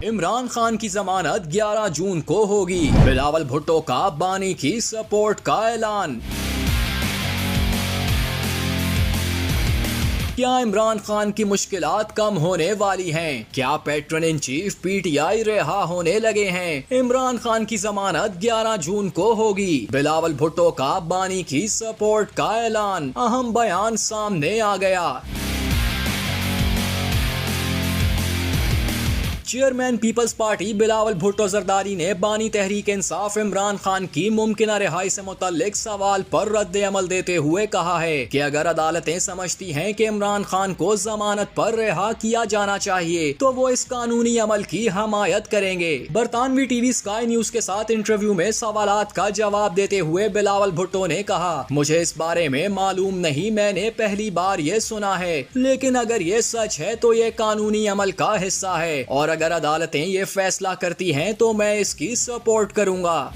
इमरान खान की जमानत 11 जून को होगी। बिलावल भुट्टो का बानी की सपोर्ट का ऐलान। क्या इमरान खान की मुश्किलात कम होने वाली हैं? क्या पैट्रन इन चीफ पीटीआई रिहा होने लगे हैं? इमरान खान की जमानत 11 जून को होगी। बिलावल भुट्टो का बानी की सपोर्ट का ऐलान। अहम बयान सामने आ गया। Chairman People's Party Bilawal Bhutto Zardari ने बानी तहरीक इंसाफ इमरान खान की मुमकिना रिहाई से मुतल्लिक सवाल पर रद्द अमल देते हुए कहा है कि अगर अदालतें समझती हैं कि इमरान खान को जमानत पर रिहा किया जाना चाहिए तो वो इस कानूनी अमल की हमायत करेंगे। बरतानवी टीवी स्काई न्यूज के साथ इंटरव्यू में सवालात का जवाब देते हुए बिलावल भुट्टो ने कहा, मुझे इस बारे में मालूम नहीं, मैंने पहली बार ये सुना है, लेकिन अगर ये सच है तो ये कानूनी अमल का हिस्सा है और अगर अदालतें ये फैसला करती हैं तो मैं इसकी सपोर्ट करूंगा।